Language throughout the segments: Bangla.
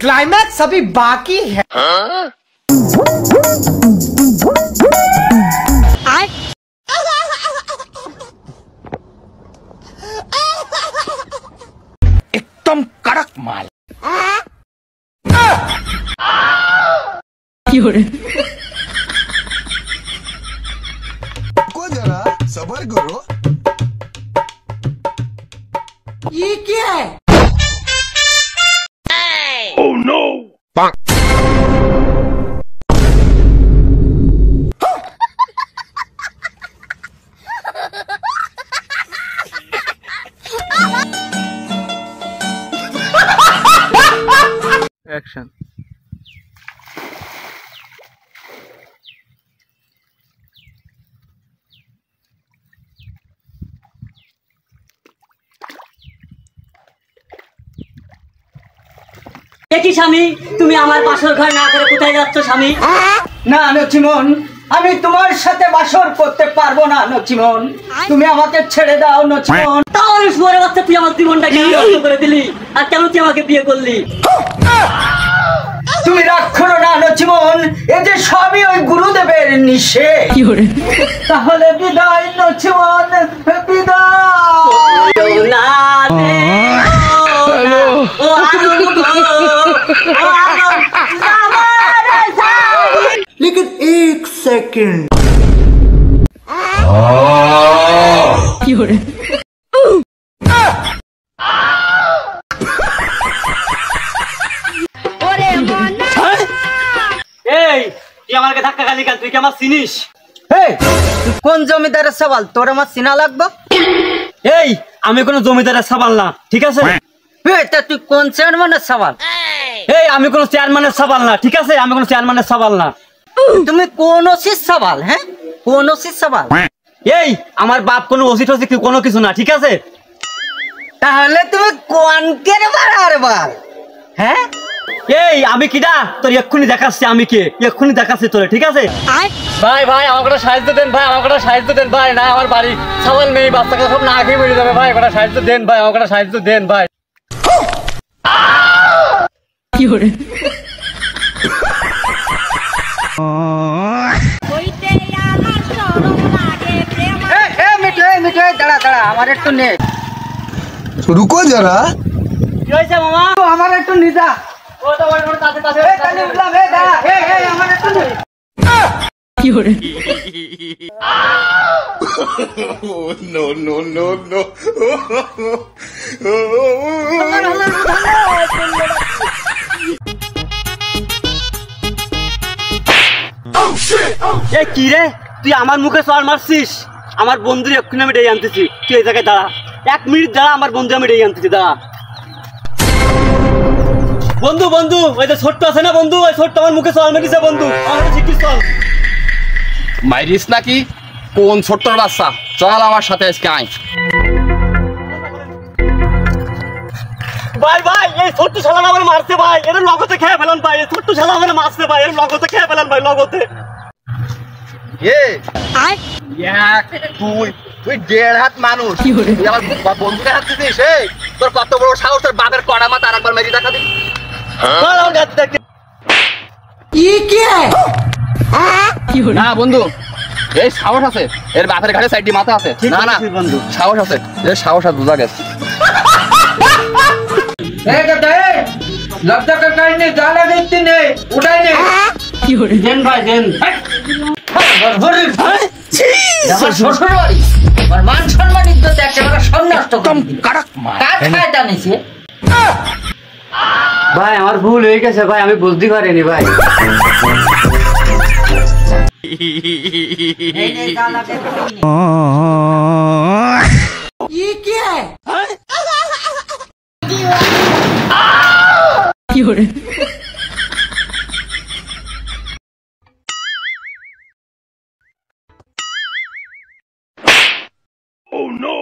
क्लाइमैक्स अभी बाकी है। एकदम कड़क माल। को जरा सबर करो। ये क्या है? Oh no! Action. দেখি স্বামী, তুমি আমার বাসর ঘর না করে কোথায় যাচ্ছ স্বামী? না নচিমন, আমি তোমার সাথে বাসর করতে পারবো না নচিমন, তুমি আমাকে ছেড়ে দাও নচিমন। তাহলে শুয়ারের বাচ্চা, তুই আমার জীবনটা কেন নষ্ট করে দিলি? আর কেন তুই আমাকে বিয়ে করলি? তুমি রাগ করো না নচিমন, এই যে সবই ওই গুরুদেবের নিষেধ। তাহলে বিদায় নচিমন, বিদায়। लेकिन एक सेकंड। আমাকে ধাক্কা খালি কেন? তুই কি আমার চিনিস? কোন জমিদারের সওয়াল তোর আমার চিনা লাগবে? এই আমি কোন জমিদারের সওয়াল না, ঠিক আছে? তুই কোন চেয়ারম্যানের সওয়াল? এই আমি কোন চেয়ারম্যানের সওয়াল না, ঠিক আছে? আমি কোন চেয়ারম্যানের সওয়াল না। তুমি কোন ওসির সওয়াল? হ্যাঁ, কোন ওসির সওয়াল? এই আমার বাপ কোন ওসি টসি কোনো কিছু না, ঠিক আছে? তাহলে তুমি কোনকের বারবার? হ্যাঁ, এই আমি কিডা তোর এক্ষুনি দেখাচ্ছি, আমি কে এক্ষুনি দেখাচ্ছি তোরে, ঠিক আছে? ভাই ভাই আমার একটা সাহায্য দেন ভাই, আমার একটা সাহায্য দেন ভাই। না আমার বাড়ি সওয়াল মেয়ে বাচ্চাকে সব না খেয়ে মরে যাবে ভাই, একটা সাহায্য দেন ভাই, আমার একটা সাহায্য দেন ভাই। কি করে দাঁড়া দাঁড়া, আমার একটু নে। रुको जरा। কি হয়েছে মামা? আমার একটু নিদা। ও তো বড় বড় তাতে তাতে আমার একটু নে। কি করে No no no no। এ কি রে, তুই আমার মুখে সর মারছিস? আমার বন্ধুর এক্ষুনি আমি ডেকে আনতেছি, তুই এই জায়গায় দাঁড়া, 1 মিনিট দাঁড়া, আমার বন্ধু আমি ডেকে আনতেছি, দাঁড়া। বন্ধু বন্ধু, ওই যে ছোট্ট আছে না বন্ধু, ওই ছোট্ট আমার মুখে সর মেরেছে বন্ধু, আমার শিখিস চল। মাইরিস নাকি? কোন ছোট্ট বাচ্চা? চল আমার সাথে আজকে আয়। ভাই ভাই এই ছোট্ট শালা আমার মারছে ভাই, এর লগতে খেয়ে ফেলান ভাই, এই ছোট্ট শালা আমার মারছে ভাই, এর লগতে খেয়ে ফেলান ভাই, লগতে। তুই 1.5 হাত মানুষ, তুই আমার বন্ধুকে হাত দিছিস? তোর কত বড় সাহস, তোর বাপের কড়া মাথা আর একবার মেরে দেখা দিবি? না বন্ধু, এই সাহস আছে, এর বাপের ঘাড়ে সাইডে মাথা আছে। না না বন্ধু, সাহস আছে, এর সাহস আছে, বুঝা গেছে। লজ্জা কাকাই নে, জ্বালা দিতে নে, উঠাই নে। কি করে দেন ভাই দেন। আমার শ্বশুর বাড়ি, আমার মান সম্মান ইজ্জত একেবারে সন্ন্যাস্ত एकदम कड़क माल। কার ফায়দা নিছে? ভাই আমার ভুল হয়ে গেছে ভাই, আমি বুঝতে পারিনি ভাই। এই নে জ্বালা দে। ये क्या है? কি করে Oh no!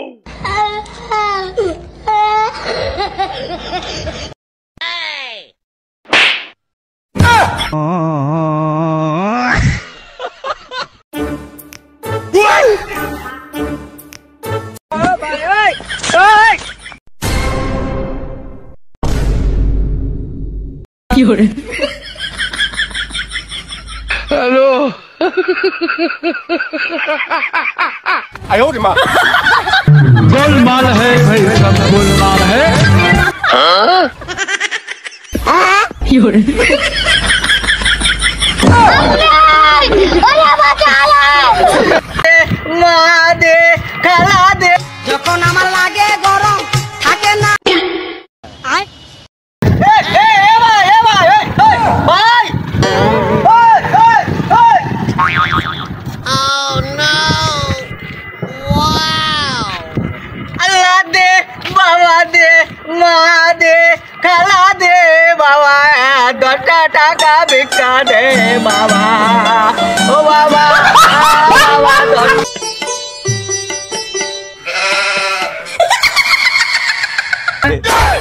हेलो 哎呦我的妈 गोलमाल है भाई सब गोलमाल है মা দে খালা দে যখন আমার লাগে গরম থাকে না আয় ভাই আল্লাহ দে বাবা দে মা দে খালা দে বাবা 10টা টাকা ভিক্ষা দে বাবা ও বাবা বাবা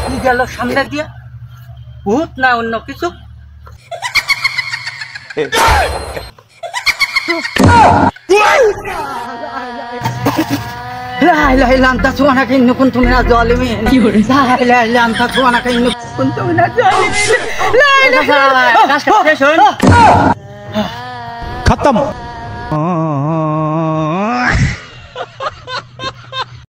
কি গেল সামনে দিয়ে ভূত না অন্য কিছু لا اله الا انت سبحانك اني كنت من الظالمين لا اله الا انت سبحانك اني كنت من الظالمين لا اله الا কাজটা শেষ হন खत्म